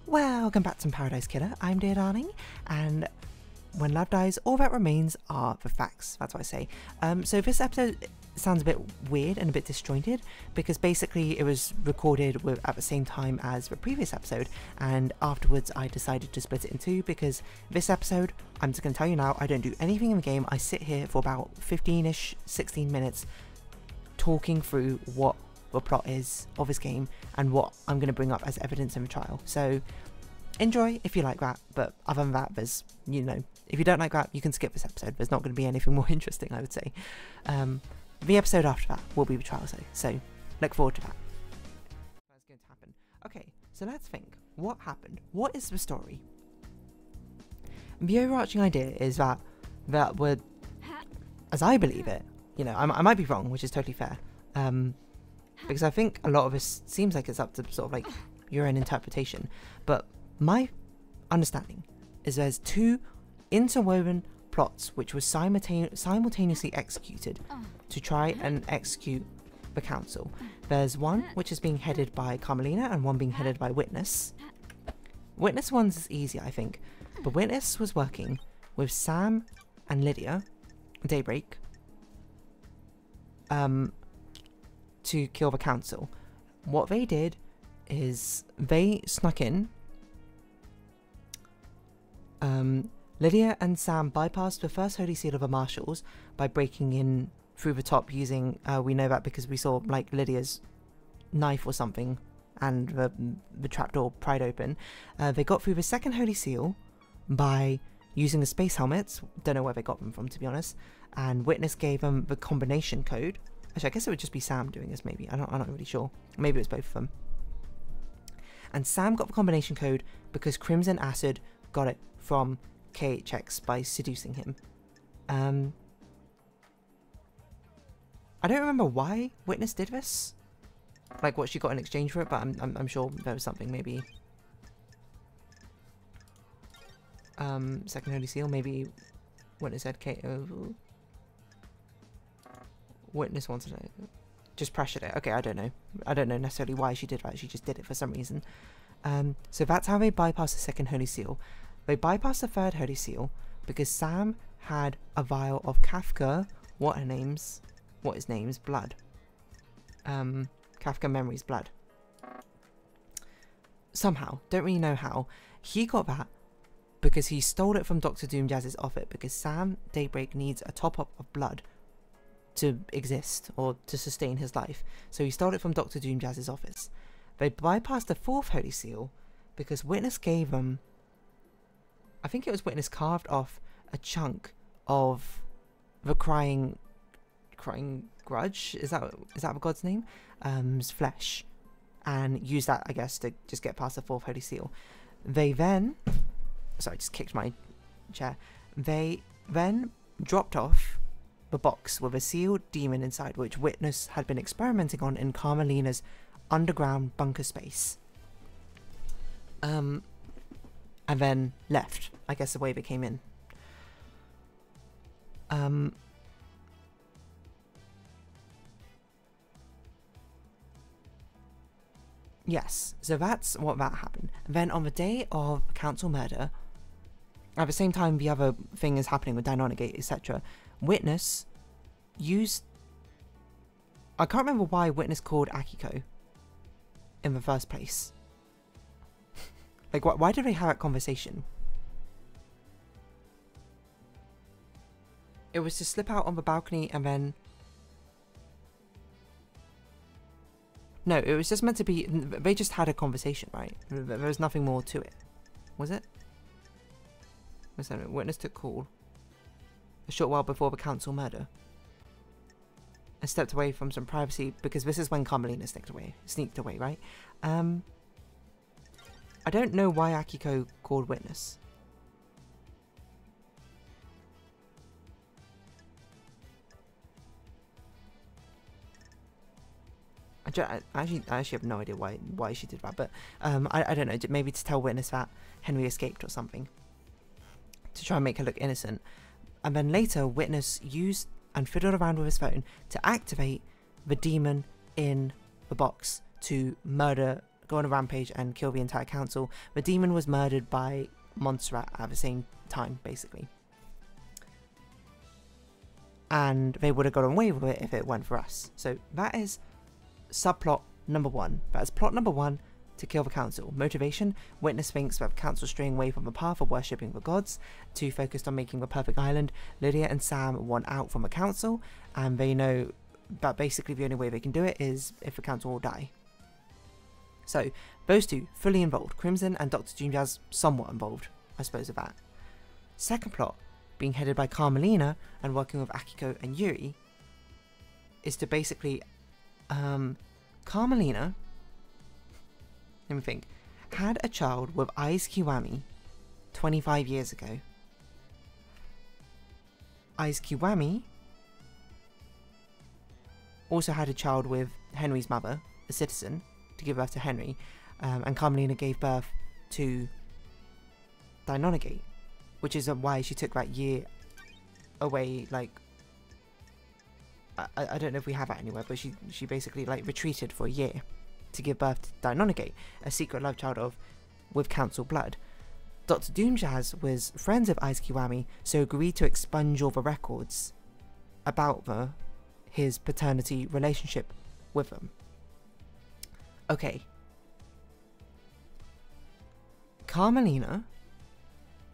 Welcome back to Paradise Killer. I'm Dear Darling, and when love dies, all that remains are the facts. That's what I say. So this episode sounds a bit weird and a bit disjointed because basically it was recorded at the same time as the previous episode, and afterwards I decided to split it in two because this episode, I'm just going to tell you now, I don't do anything in the game. I sit here for about 15-ish, 16 minutes talking through what the plot is of this game and what I'm going to bring up as evidence in the trial. So enjoy if you like that, but other than that, there's, you know, if you don't like that, you can skip this episode. There's not going to be anything more interesting, I would say. The episode after that will be the trial, so look forward to that. What's going to happen? Okay, so let's think. What happened? What is the story? The overarching idea is that would, as I believe it, you know, I might be wrong, which is totally fair, because I think a lot of this seems like it's up to sort of like your own interpretation, but my understanding is there's two interwoven plots which were simultaneously executed to try and execute the council. There's one which is being headed by Carmelina and one being headed by Witness. Witness one's is easy, I think, but Witness was working with Sam and Lydia, Daybreak, to kill the council. What they did is they snuck in. Lydia and Sam bypassed the first holy seal of the marshals by breaking in through the top using, we know that because we saw like Lydia's knife or something and the trapdoor pried open. They got through the second holy seal by using the space helmets. Don't know where they got them from, to be honest. And Witness gave them the combination code. Actually, I guess it would just be Sam doing this, maybe. I'm not really sure. Maybe it was both of them. And Sam got the combination code because Crimson Acid got it from KHX by seducing him. I don't remember why Witness did this, like what she got in exchange for it, but I'm sure there was something, maybe. Second holy seal, maybe Witness said Witness wanted it, just pressured it. Okay, I don't know necessarily why she did that. She just did it for some reason. So that's how they bypassed the second holy seal. They bypassed the third holy seal because Sam had a vial of Kafka, what his name's blood. Kafka Memory's blood. Somehow, don't really know how. He got that because he stole it from Dr. Doom Jazz's office, because Sam Daybreak needs a top-up of blood to exist or to sustain his life. So he stole it from Dr. Doom Jazz's office. They bypassed the fourth holy seal because Witness gave them, I think it was Witness carved off a chunk of the crying grudge, is that the god's name? Flesh, and used that, I guess, to just get past the fourth holy seal. They then, sorry, I just kicked my chair. They then dropped off the box with a sealed demon inside, which Witness had been experimenting on in Carmelina's underground bunker space. And then left, I guess, the way they came in. Yes, so that's what that happened. And then on the day of council murder, at the same time the other thing is happening with interrogate, etc., Witness used, I can't remember why Witness called Akiko in the first place. Like, why did they have that conversation? It was to slip out on the balcony and then... No, it was just meant to be... They just had a conversation, right? There was nothing more to it. Was it? Witness took call a short while before the council murder and stepped away from some privacy, because this is when Carmelina sneaked away, right? I don't know why Akiko called Witness. I actually have no idea why she did that, but I don't know, maybe to tell Witness that Henry escaped or something, to try and make her look innocent. And then later, Witness used and fiddled around with his phone to activate the demon in the box to murder go on a rampage and kill the entire council. The demon was murdered by Montserrat at the same time, basically. And they would have got away with it if it weren't for us. So that is subplot number 1. That is plot number 1, to kill the council. Motivation: witness thinks that the council straying away from the path of worshipping the gods to focused on making the perfect island. Lydia and Sam want out from the council, and they know that basically the only way they can do it is if the council will die. So those two fully involved. Crimson and Dr. Doomjazz somewhat involved, I suppose, of that. Second plot, being headed by Carmelina and working with Akiko and Yuri, is to basically Carmelina, let me think, had a child with Aiz Kiwami 25 years ago. Aiz Kiwami also had a child with Henry's mother, a citizen, to give birth to Henry, and Carmelina gave birth to interrogate, which is why she took that year away. Like, I don't know if we have that anywhere, but she basically like retreated for a year to give birth to interrogate, a secret love child of with council blood. Dr. Doomjazz was friends of Aiz Kiwami, so agreed to expunge all the records about his paternity relationship with them. Okay. Carmelina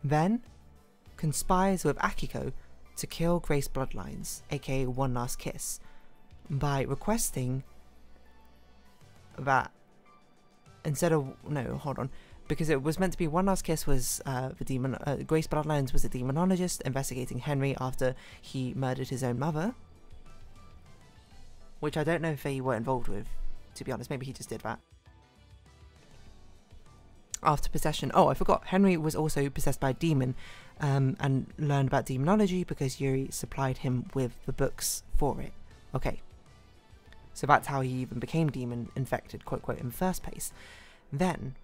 then conspires with Akiko to kill Grace Bloodlines, aka One Last Kiss, by requesting that instead of, no, hold on, because it was meant to be One Last Kiss was the demon, Grace Bloodlines was a demonologist investigating Henry after he murdered his own mother, which I don't know if they were involved with, to be honest. Maybe he just did that. After possession, oh, I forgot, Henry was also possessed by a demon, and learned about demonology because Yuri supplied him with the books for it. Okay, so that's how he even became demon infected, quote quote, in the first place. Then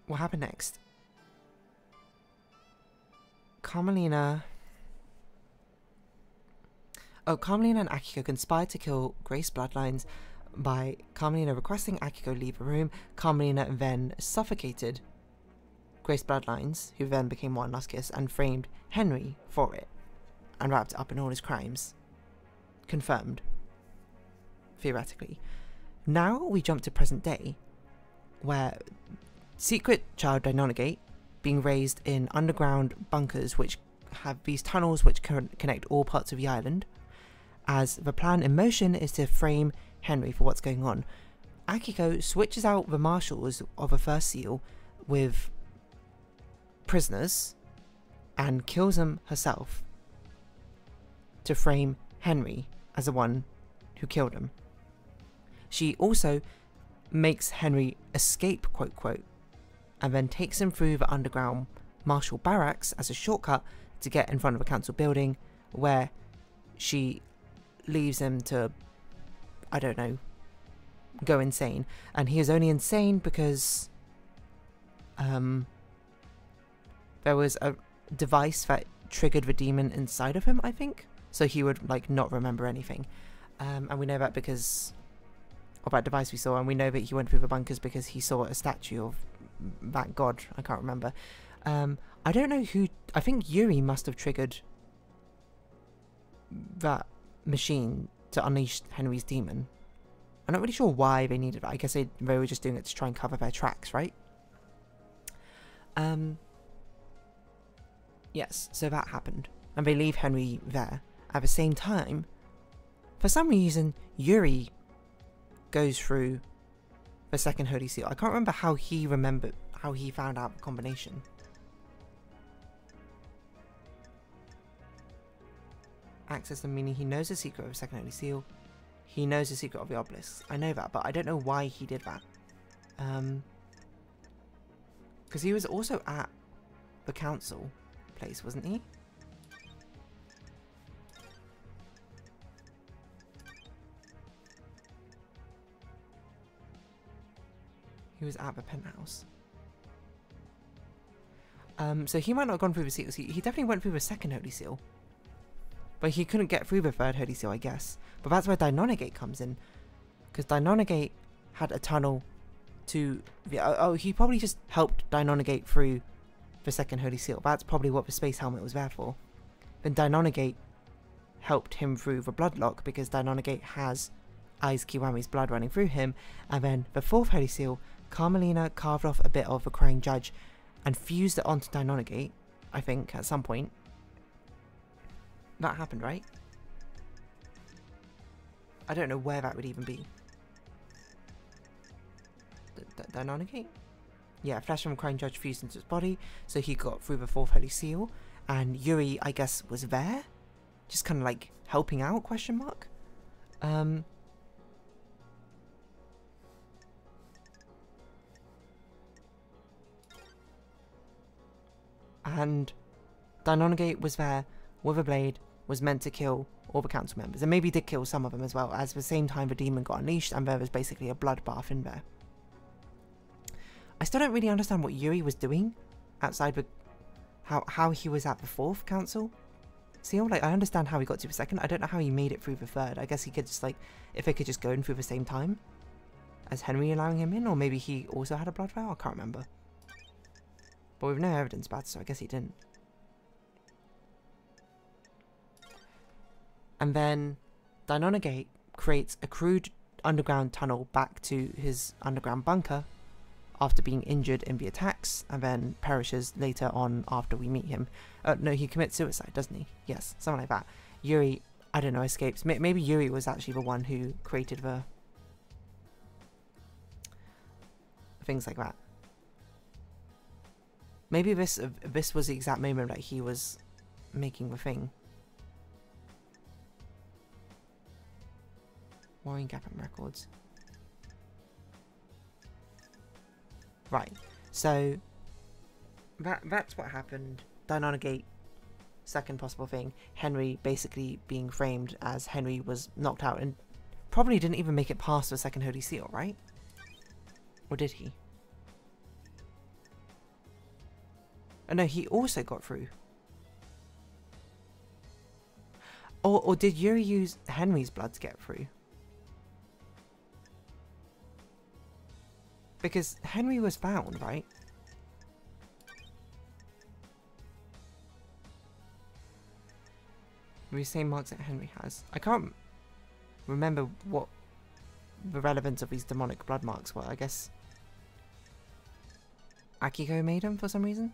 what happened next? Carmelina and Akiko conspired to kill Grace Bloodlines by Carmelina requesting Akiko leave the room. Carmelina then suffocated Grace Bloodlines, who then became One Last Kiss, and framed Henry for it, and wrapped up in all his crimes. Confirmed. Theoretically. Now we jump to present day, where secret child interrogate being raised in underground bunkers which have these tunnels which connect all parts of the island, as the plan in motion is to frame Henry for what's going on. Akiko switches out the marshals of a first seal with prisoners and kills them herself to frame Henry as the one who killed him. She also makes Henry escape, quote quote, and then takes him through the underground marshal barracks as a shortcut to get in front of a council building, where she leaves him to, I don't know, go insane. And he is only insane because there was a device that triggered the demon inside of him, I think, so he would like not remember anything. And we know that because of that device we saw, and we know that he went through the bunkers because he saw a statue of that god, I can't remember. I don't know who, I think Yuri must have triggered that machine to unleash Henry's demon. I'm not really sure why they needed that. I guess they were just doing it to try and cover their tracks, right? Yes, so that happened. And they leave Henry there. At the same time, for some reason, Yuri goes through the second Holy Seal. I can't remember how he found out the combination. Access them, meaning he knows the secret of the second Holy Seal. He knows the secret of the obelisk. I know that, but I don't know why he did that. Because he was also at the council place, wasn't he? He was at the penthouse. So he might not have gone through the seal. He definitely went through the second Holy Seal. But he couldn't get through the third Holy Seal, I guess. But that's where interrogate comes in. Because interrogate had a tunnel to... Oh, he probably just helped interrogate through the second Holy Seal. That's probably what the space helmet was there for. Then interrogate helped him through the bloodlock because interrogate has Aiz Kiwami's blood running through him. And then the fourth Holy Seal, Carmelina carved off a bit of the Crying Judge and fused it onto interrogate, I think, at some point. That happened, right? I don't know where that would even be. Interrogate? Yeah, flesh from Crying Judge fused into his body, so he got through the fourth Holy Seal. And Yuri, I guess, was there? Just kind of like helping out, question mark? And interrogate was there with a blade, was meant to kill all the council members, and maybe did kill some of them as well, as at the same time the demon got unleashed and there was basically a bloodbath in there. I still don't really understand what Yuri was doing outside the... How he was at the fourth council seal. Like, I understand how he got to the second. I don't know how he made it through the third. I guess he could just, like, if they could just go in through the same time as Henry allowing him in, or maybe he also had a blood vow. I can't remember. But we've no evidence about it, so I guess he didn't. And then interrogate creates a crude underground tunnel back to his underground bunker after being injured in the attacks, and then perishes later on after we meet him. No, he commits suicide, doesn't he? Yes, something like that. Yuri, I don't know, escapes. Maybe Yuri was actually the one who created the... things like that. Maybe this was the exact moment that he was making the thing. Warring Gap and Records. Right, so that's what happened. Interrogate, second possible thing. Henry basically being framed as Henry was knocked out and probably didn't even make it past the second Holy Seal, right? Or did he? Oh no, he also got through. Or did Yuri use Henry's blood to get through? Because Henry was found, right? The same marks that Henry has. I can't remember what the relevance of these demonic blood marks were. I guess Akiko made them for some reason.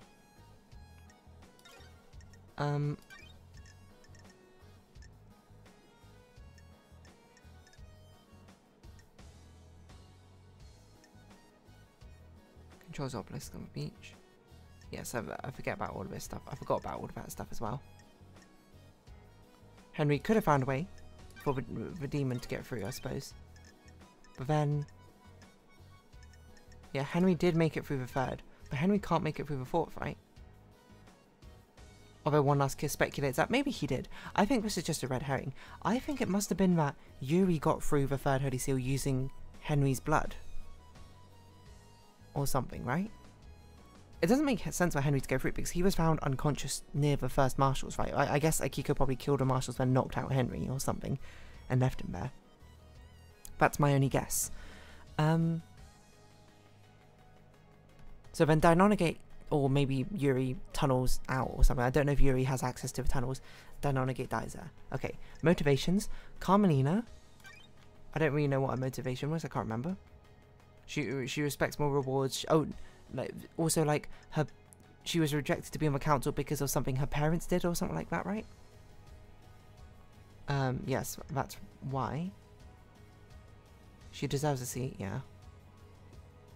Controls obelisk on the beach. Yes, I forget about all of this stuff. I forgot about all of that stuff as well. Henry could have found a way for the demon to get through, I suppose. But then... yeah, Henry did make it through the third. But Henry can't make it through the fourth, right? Although One Last Kiss speculates that maybe he did. I think this is just a red herring. I think it must have been that Yuri got through the third Holy Seal using Henry's blood. Or something, right? It doesn't make sense for Henry to go through it because he was found unconscious near the first marshals, right? I guess Akiko probably killed the marshals then knocked out Henry or something and left him there. That's my only guess. So then interrogate, or maybe Yuri tunnels out or something. I don't know if Yuri has access to the tunnels. Interrogate dies there. Okay, motivations. Carmelina. I don't really know what her motivation was. I can't remember. She respects more rewards. Also like she was rejected to be on the council because of something her parents did or something like that, right? Yes, that's why. She deserves a seat, yeah.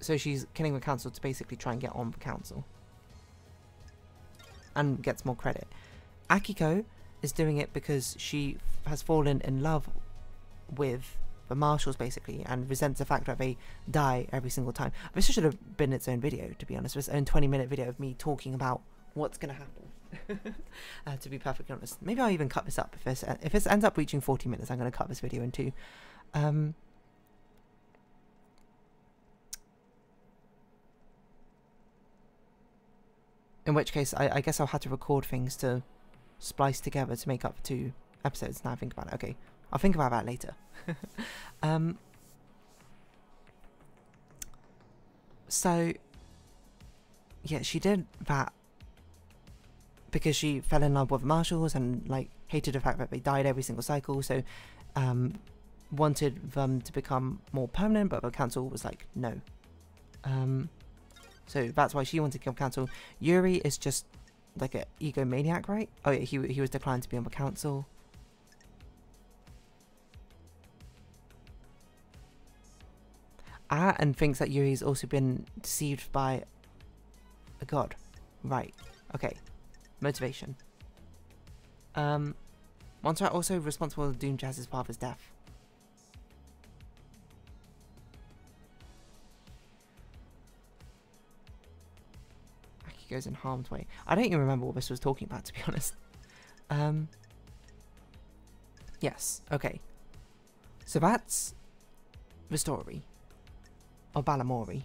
So she's killing the council to basically try and get on the council. And gets more credit. Akiko is doing it because she has fallen in love with the marshals basically and resents the fact that they die every single time. This should have been its own video, to be honest. This own 20-minute video of me talking about what's going to happen. To be perfectly honest. Maybe I'll even cut this up. If this ends up reaching 40 minutes, I'm going to cut this video in two. In which case, I guess I'll have to record things to splice together to make up for two episodes now I think about it. Okay, I'll think about that later. So yeah, she did that because she fell in love with marshals and like hated the fact that they died every single cycle, so wanted them to become more permanent, but the council was like no. So that's why she wanted to kill council. Yuri is just like an egomaniac, right? Oh yeah, he was declined to be on the council. And thinks that Yuri's also been deceived by a god. Right. Okay. Motivation. Montserrat also responsible for Doom Jazz's father's death. Aki goes in harm's way. I don't even remember what this was talking about, to be honest. Yes. Okay. So that's the story of Balamori.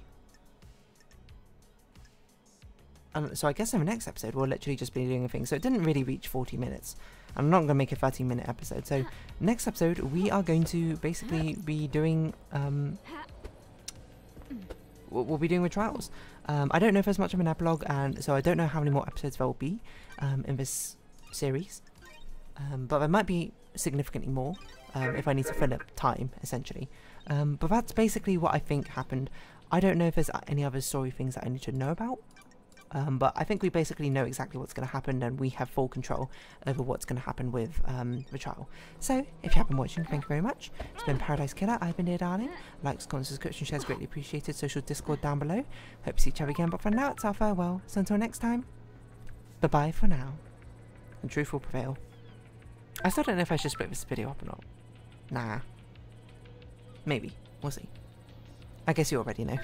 And so I guess in the next episode we'll literally just be doing a thing. So it didn't really reach 40 minutes. I'm not going to make a 30-minute episode. So next episode we are going to basically be doing we'll be doing the trials. I don't know if there's much of an epilogue, and so I don't know how many more episodes there will be in this series. But there might be significantly more if I need to fill up time, essentially. But that's basically what I think happened. I don't know if there's any other story things that I need to know about. But I think we basically know exactly what's going to happen, and we have full control over what's going to happen with the trial. So, if you have been watching, thank you very much. It's been Paradise Killer. I've been Dear Darling. Likes, comments, subscription, shares greatly appreciated. Social Discord down below. Hope to see each other again, but for now, it's our farewell. So until next time, bye-bye for now. And truth will prevail. I still don't know if I should split this video up or not. Nah. Maybe. We'll see. I guess you already know.